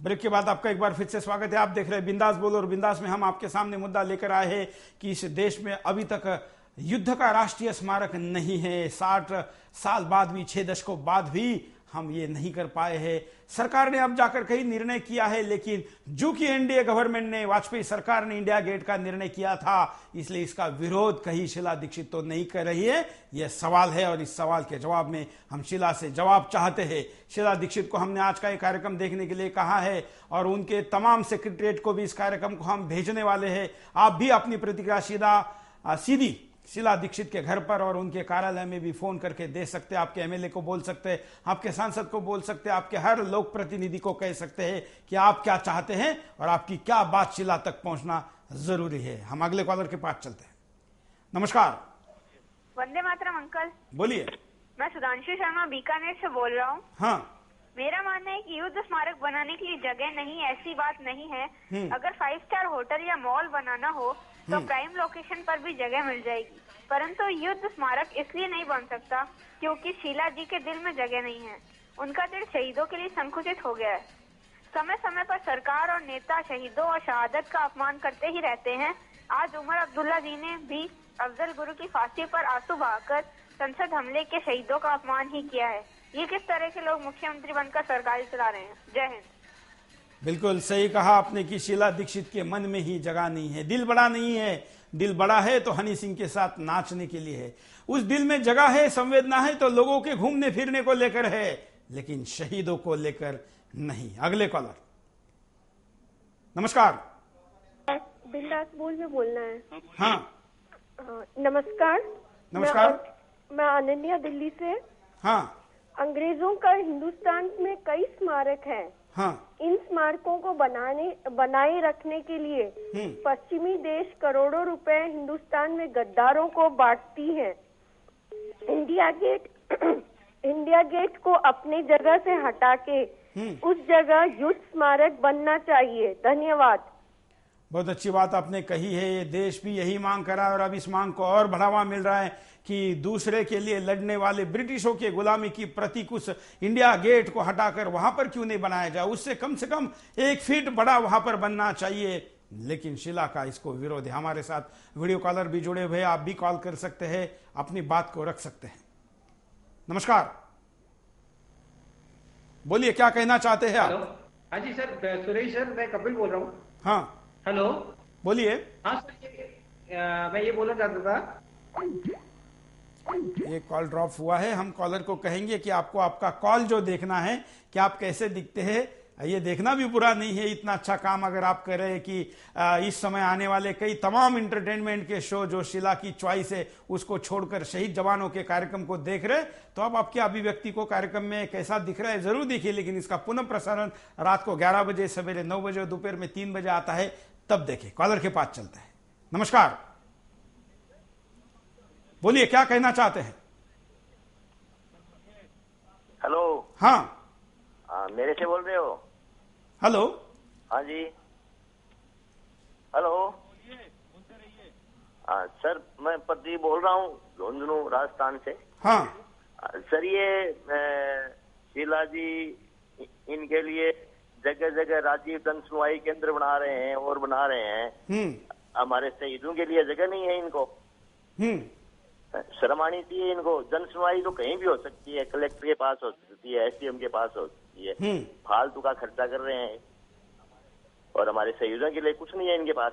Break के बाद आपका एक बार फिर से स्वागत है। आप देख रहे हैं बिंदास बोलो, और बिंदास में हम आपके सामने मुद्दा लेकर आए हैं कि इस देश में अभी तक युद्ध का राष्ट्रीय स्मारक नहीं है। 60 साल बाद भी, 6 दशकों बाद भी हम ये नहीं कर पाए हैं। सरकार ने अब जाकर कई निर्णय किया है, लेकिन जो कि एनडीए गवर्नमेंट ने, वाजपेयी सरकार ने इंडिया गेट का निर्णय किया था, इसलिए इसका विरोध कहीं शीला दीक्षित तो नहीं कर रही है। यह सवाल है और इस सवाल के जवाब में हम शीला से जवाब चाहते हैं। शीला दीक्षित को हमने आज का ये कार्यक्रम देखने के लिए कहा है और उनके तमाम सेक्रेटरीट को भी इस कार्यक्रम को हम भेजने वाले हैं। आप भी अपनी प्रतिक्रिया सीधी शीला दीक्षित के घर पर और उनके कार्यालय में भी फोन करके दे सकते हैं। आपके एमएलए को बोल सकते हैं, आपके सांसद को बोल सकते हैं, आपके हर लोक प्रतिनिधि को कह सकते हैं कि आप क्या चाहते हैं और आपकी क्या बात शीला तक पहुंचना जरूरी है। हम अगले कॉलर के पास चलते हैं। नमस्कार। वंदे मातरम अंकल। बोलिए। मैं सुधांशु शर्मा बीकानेर से बोल रहा हूँ। हाँ, मेरा मानना है कि युद्ध स्मारक बनाने के लिए जगह नहीं, ऐसी बात नहीं है। अगर 5 स्टार होटल या मॉल बनाना हो तो प्राइम लोकेशन पर भी जगह मिल जाएगी, परंतु युद्ध स्मारक इसलिए नहीं बन सकता क्योंकि शीला जी के दिल में जगह नहीं है। उनका दिल शहीदों के लिए संकुचित हो गया है। समय समय पर सरकार और नेता शहीदों और शहादत का अपमान करते ही रहते हैं। आज उमर अब्दुल्ला जी ने भी अफजल गुरु की फांसी पर आंसू बहाकर संसद हमले के शहीदों का अपमान ही किया है। ये किस तरह के लोग मुख्यमंत्री बनकर सरकार चला रहे हैं। जय हिंद। बिल्कुल सही कहा आपने कि शीला दीक्षित के मन में ही जगह नहीं है। दिल बड़ा नहीं है। दिल बड़ा है तो हनी सिंह के साथ नाचने के लिए है। उस दिल में जगह है, संवेदना है तो लोगों के घूमने फिरने को लेकर है, लेकिन शहीदों को लेकर नहीं। अगले कॉलर। नमस्कार। बिंदास बोल में बोलना है। हाँ, नमस्कार। नमस्कार। मैं अनन्या दिल्ली से। हाँ, अंग्रेजों का हिंदुस्तान में कई स्मारक हैं। हाँ, इन स्मारकों को बनाए रखने के लिए पश्चिमी देश करोड़ों रुपए हिंदुस्तान में गद्दारों को बांटती है। इंडिया गेट को अपनी जगह से हटा के उस जगह युद्ध स्मारक बनना चाहिए। धन्यवाद। बहुत अच्छी बात आपने कही है। ये देश भी यही मांग करा और अब इस मांग को और बढ़ावा मिल रहा है कि दूसरे के लिए लड़ने वाले ब्रिटिशों के गुलामी की प्रतीक उस इंडिया गेट को हटाकर वहां पर क्यों नहीं बनाया जाए। उससे कम से कम 1 फीट बड़ा वहां पर बनना चाहिए, लेकिन शीला का इसको विरोध है। हमारे साथ वीडियो कॉलर भी जुड़े हुए, आप भी कॉल कर सकते हैं, अपनी बात को रख सकते हैं। नमस्कार, बोलिए, क्या कहना चाहते हैं आप। हाँ जी सर, सुरेश सर, मैं कपिल बोल रहा हूँ। हाँ, हेलो, बोलिए। हाँ सर, मैं ये बोलना चाहता था। ये कॉल ड्रॉप हुआ है। हम कॉलर को कहेंगे कि आपको आपका कॉल जो देखना है कि आप कैसे दिखते हैं, ये देखना भी बुरा नहीं है। इतना अच्छा काम अगर आप कर रहे हैं कि इस समय आने वाले कई तमाम इंटरटेनमेंट के शो जो शीला की चॉइस है उसको छोड़कर शहीद जवानों के कार्यक्रम को देख रहे, तो अब आपकी अभिव्यक्ति को कार्यक्रम में कैसा दिख रहा है जरूर देखिए। लेकिन इसका पुनः प्रसारण रात को 11 बजे, सवेरे 9 बजे और दोपहर में 3 बजे आता है, तब देखें। कॉलर के पास चलता है। नमस्कार, बोलिए, क्या कहना चाहते हैं। हेलो। हाँ, मेरे से बोल रहे हो। हेलो। हाँ जी, हेलो। सर, मैं पति बोल रहा हूँ झुंझुनू राजस्थान से। हाँ सर, ये शीला जी इनके लिए जगह जगह राजीव जन सुनवाई केंद्र बना रहे हैं और बना रहे हैं। हमारे शहीदों के लिए जगह नहीं है इनको। शर्म आनी चाहिए इनको। जन सुनवाई तो कहीं भी हो सकती है, कलेक्टर के पास हो सकती है, एसडीएम के पास हो सकती है। फालतू का खर्चा कर रहे हैं और हमारे शहीदों के लिए कुछ नहीं है इनके पास।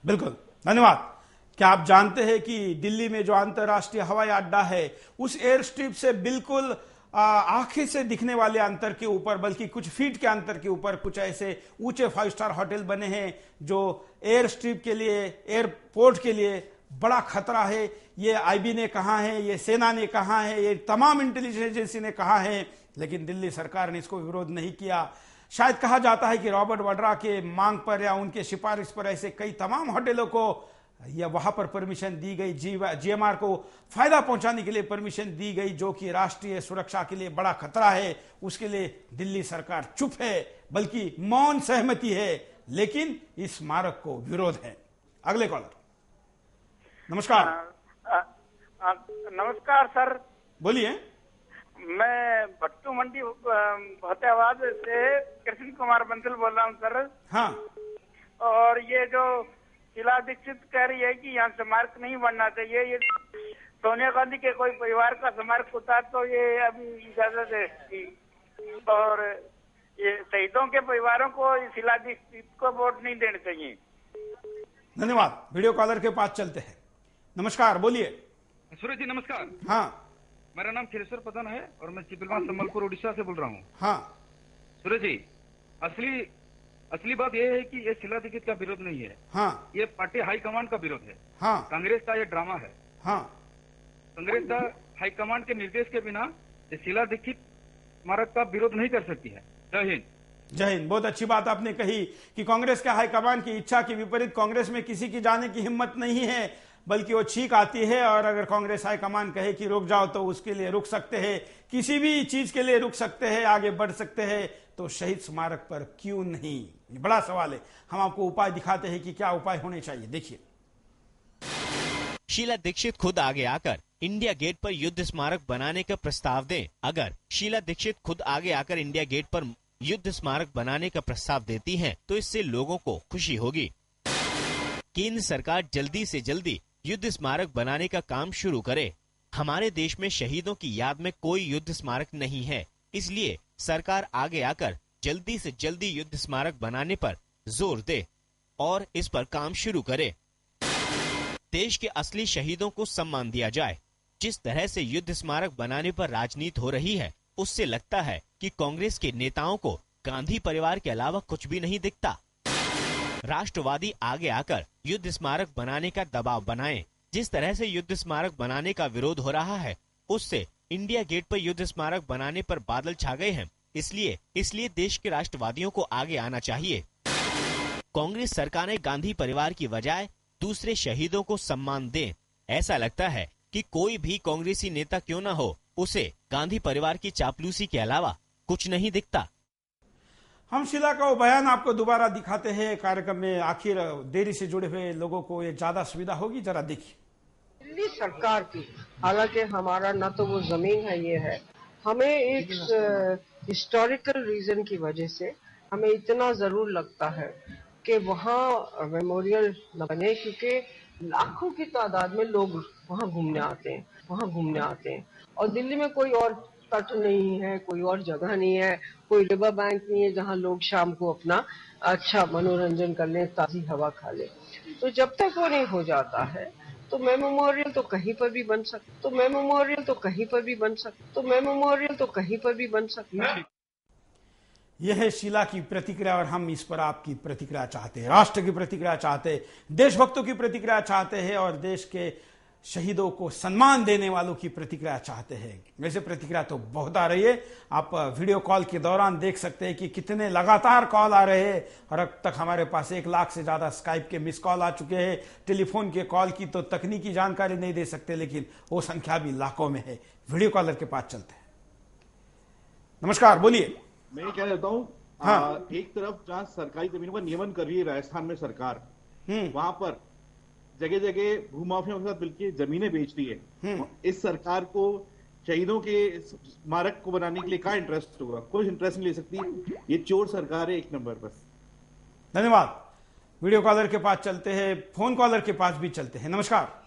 बिल्कुल, धन्यवाद। क्या आप जानते हैं कि दिल्ली में जो अंतर्राष्ट्रीय हवाई अड्डा है उस एयर स्ट्रिप से बिल्कुल आंखें से दिखने वाले अंतर के ऊपर, बल्कि कुछ फीट के अंतर के ऊपर कुछ ऐसे ऊंचे 5 स्टार होटल बने हैं जो एयर स्ट्रिप के लिए, एयरपोर्ट के लिए बड़ा खतरा है। ये आईबी ने कहा है, ये सेना ने कहा है, ये तमाम इंटेलिजेंस एजेंसी ने कहा है, लेकिन दिल्ली सरकार ने इसको विरोध नहीं किया। शायद कहा जाता है कि रॉबर्ट वाड्रा के मांग पर या उनके सिफारिश पर ऐसे कई तमाम होटलों को या वहां पर परमिशन दी गई, जीएमआर को फायदा पहुंचाने के लिए परमिशन दी गई, जो कि राष्ट्रीय सुरक्षा के लिए बड़ा खतरा है। उसके लिए दिल्ली सरकार चुप है, बल्कि मौन सहमति है, लेकिन इस स्मारक को विरोध है। अगले कॉलर। नमस्कार। नमस्कार सर, बोलिए। मैं भट्टू मंडी फतेहाबाद से कृष्ण कुमार बंसल बोल रहा हूँ सर। हाँ। और ये जो शीला दीक्षित कह रही है कि यहाँ स्मारक नहीं बनना चाहिए, ये सोनिया गांधी के कोई परिवार का स्मारक होता तो ये अभी इजाजत है। और ये शहीदों के परिवारों को शीला दीक्षित को वोट नहीं देने चाहिए। धन्यवाद। वीडियो कॉलर के पास चलते हैं। नमस्कार, बोलिए। सूरज जी नमस्कार। हाँ, मेरा नाम खिरेश्वर प्रधान है और मैं चिपलवा संबलपुर उड़ीसा से बोल रहा हूँ। हाँ सूरज जी, असली बात यह है कि ये शीला दीक्षित का विरोध नहीं है। हाँ, ये पार्टी हाईकमांड का विरोध है। हाँ, कांग्रेस का ये ड्रामा है। हाँ, कांग्रेस का हाईकमांड के निर्देश के बिना ये शीला दीक्षित स्मारक का विरोध नहीं कर सकती है। जय हिंद। जय हिंद। बहुत अच्छी बात आपने कही कि कांग्रेस के हाईकमान की इच्छा के विपरीत कांग्रेस में किसी की जाने की हिम्मत नहीं है, बल्कि वो छींक आती है। और अगर कांग्रेस हाईकमान कहे कि रुक जाओ तो उसके लिए रुक सकते हैं, किसी भी चीज के लिए रुक सकते हैं, आगे बढ़ सकते हैं। तो शहीद स्मारक पर क्यों नहीं, ये बड़ा सवाल है। हम आपको उपाय दिखाते हैं कि क्या उपाय होने चाहिए। देखिए, शीला दीक्षित खुद आगे आकर इंडिया गेट पर युद्ध स्मारक बनाने का प्रस्ताव दें। अगर शीला दीक्षित खुद आगे आकर इंडिया गेट पर युद्ध स्मारक बनाने का प्रस्ताव देती हैं, तो इससे लोगों को खुशी होगी। केंद्र सरकार जल्दी से जल्दी युद्ध स्मारक बनाने का काम शुरू करे। हमारे देश में शहीदों की याद में कोई युद्ध स्मारक नहीं है, इसलिए सरकार आगे आकर जल्दी से जल्दी युद्ध स्मारक बनाने पर जोर दे और इस पर काम शुरू करे। देश के असली शहीदों को सम्मान दिया जाए। जिस तरह से युद्ध स्मारक बनाने पर राजनीति हो रही है, उससे लगता है कि कांग्रेस के नेताओं को गांधी परिवार के अलावा कुछ भी नहीं दिखता। राष्ट्रवादी आगे आकर युद्ध स्मारक बनाने का दबाव बनाएं। जिस तरह से युद्ध स्मारक बनाने का विरोध हो रहा है, उससे इंडिया गेट पर युद्ध स्मारक बनाने पर बादल छा गए हैं। इसलिए देश के राष्ट्रवादियों को आगे आना चाहिए। कांग्रेस सरकार ने गांधी परिवार की बजाय दूसरे शहीदों को सम्मान दें। ऐसा लगता है कि कोई भी कांग्रेसी नेता क्यों न हो, उसे गांधी परिवार की चापलूसी के अलावा कुछ नहीं दिखता। हम शीला का वो बयान आपको दोबारा दिखाते हैं कार्यक्रम में। आखिर देरी से जुड़े हुए लोगों को ये ज्यादा सुविधा होगी, जरा देखिए। दिल्ली सरकार की, हालांकि हमारा ना तो वो जमीन है, ये है, हमें एक हिस्टोरिकल रीजन की वजह से हमें इतना जरूर लगता है कि वहाँ मेमोरियल न बने, क्योंकि लाखों की तादाद में लोग वहाँ घूमने आते हैं। और दिल्ली में कोई और तट नहीं है, कोई और जगह नहीं है, कोई रिवर बैंक नहीं है जहाँ लोग शाम को अपना अच्छा मनोरंजन कर लें, ताजी हवा खा लें। तो जब तक वो नहीं हो जाता है तो मेमोरियल तो कहीं पर भी बन सकता है। यह है शीला की प्रतिक्रिया और हम इस पर आपकी प्रतिक्रिया चाहते हैं, राष्ट्र की प्रतिक्रिया चाहते हैं, देशभक्तों की प्रतिक्रिया चाहते हैं और देश के शहीदों को सम्मान देने वालों की प्रतिक्रिया चाहते हैं। वैसे प्रतिक्रिया तो बहुत आ रही है। आप वीडियो कॉल के दौरान देख सकते हैं कि कितने लगातार कॉल आ रहे हैं और अब तक हमारे पास 1 लाख से ज्यादा स्काइप के मिस कॉल आ चुके हैं। टेलीफोन के कॉल की तो तकनीकी जानकारी नहीं दे सकते, लेकिन वो संख्या भी लाखों में है। वीडियो कॉलर के पास चलते हैं। नमस्कार, बोलिए। मैं क्या कहता हूँ, हाँ। एक तरफ जहाँ सरकारी जमीनों का नियमन कर रही है राजस्थान में सरकार, वहां पर जगह जगह भूमाफियाओं के साथ मिलकर जमीनें बेच रही है। इस सरकार को शहीदों के स्मारक को बनाने के लिए क्या इंटरेस्ट होगा? कोई इंटरेस्ट नहीं ले सकती। ये चोर सरकार है, 1 नंबर। बस धन्यवाद। वीडियो कॉलर के पास चलते हैं, फोन कॉलर के पास भी चलते हैं। नमस्कार।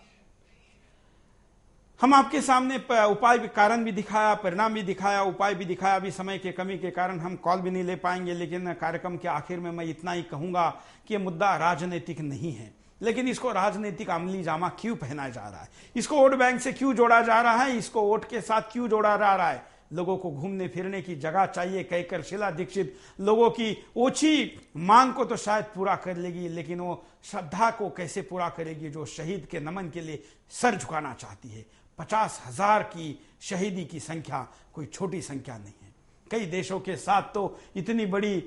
हम आपके सामने उपाय भी, कारण भी दिखाया, परिणाम भी दिखाया, उपाय भी दिखाया। अभी समय के कमी के कारण हम कॉल भी नहीं ले पाएंगे, लेकिन कार्यक्रम के आखिर में मैं इतना ही कहूंगा कि ये मुद्दा राजनीतिक नहीं है, लेकिन इसको राजनीतिक अमली जामा क्यों पहनाया जा रहा है, इसको वोट बैंक से क्यों जोड़ा जा रहा है, इसको वोट के साथ क्यों जोड़ा जा रहा है। लोगों को घूमने फिरने की जगह चाहिए कहकर शीला दीक्षित लोगों की ओछी मांग को तो शायद पूरा कर लेगी, लेकिन वो श्रद्धा को कैसे पूरा करेगी जो शहीद के नमन के लिए सर झुकाना चाहती है। 50,000 की शहीदी की संख्या कोई छोटी संख्या नहीं है। कई देशों के साथ तो इतनी बड़ी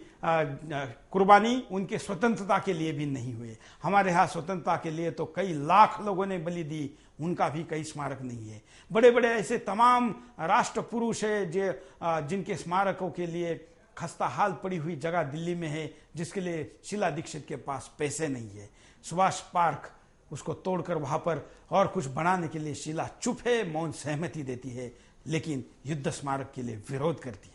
कुर्बानी उनके स्वतंत्रता के लिए भी नहीं हुई। हमारे यहाँ स्वतंत्रता के लिए तो कई लाख लोगों ने बलि दी, उनका भी कई स्मारक नहीं है। बड़े बड़े ऐसे तमाम राष्ट्र पुरुष है जिनके स्मारकों के लिए खस्ता हाल पड़ी हुई जगह दिल्ली में है, जिसके लिए शीला दीक्षित के पास पैसे नहीं है। सुभाष पार्क, उसको तोड़कर वहां पर और कुछ बनाने के लिए शीला चुप है, मौन सहमति देती है, लेकिन युद्ध स्मारक के लिए विरोध करती है।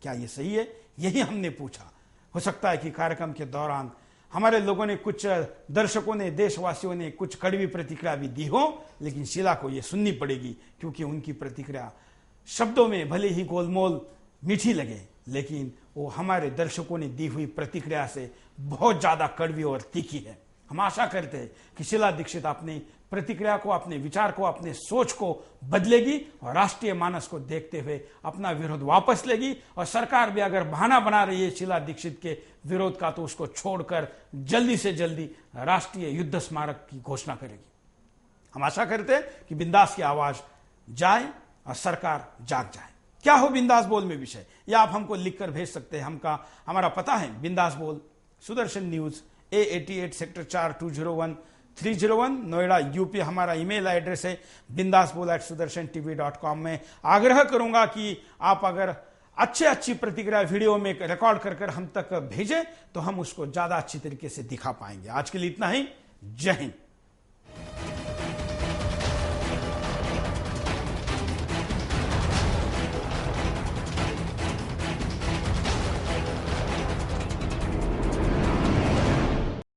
क्या ये सही है? यही हमने पूछा। हो सकता है कि कार्यक्रम के दौरान हमारे लोगों ने, कुछ दर्शकों ने, देशवासियों ने कुछ कड़वी प्रतिक्रिया भी दी हो, लेकिन शीला को यह सुननी पड़ेगी, क्योंकि उनकी प्रतिक्रिया शब्दों में भले ही गोलमोल मीठी लगे, लेकिन वो हमारे दर्शकों ने दी हुई प्रतिक्रिया से बहुत ज्यादा कड़वी और तीखी है। हम आशा करते हैं कि शीला दीक्षित अपनी प्रतिक्रिया को, अपने विचार को, अपने सोच को बदलेगी और राष्ट्रीय मानस को देखते हुए अपना विरोध वापस लेगी। और सरकार भी अगर बहाना बना रही है शीला दीक्षित के विरोध का, तो उसको छोड़कर जल्दी से जल्दी राष्ट्रीय युद्ध स्मारक की घोषणा करेगी। हम आशा करते हैं कि बिंदास की आवाज जाए और सरकार जाग जाए। क्या हो बिंदास बोल में विषय, या आप हमको लिखकर भेज सकते हैं। हमारा पता है बिंदास बोल, Sudarshan news, A88 sector 4 201-301 Noida UP. हमारा ईमेल एड्रेस है bindasbol@sudarshan-tv.com। में आग्रह करूंगा कि आप अगर अच्छी प्रतिक्रिया वीडियो में रिकॉर्ड कर हम तक भेजें, तो हम उसको ज्यादा अच्छी तरीके से दिखा पाएंगे। आज के लिए इतना ही। जय हिंद।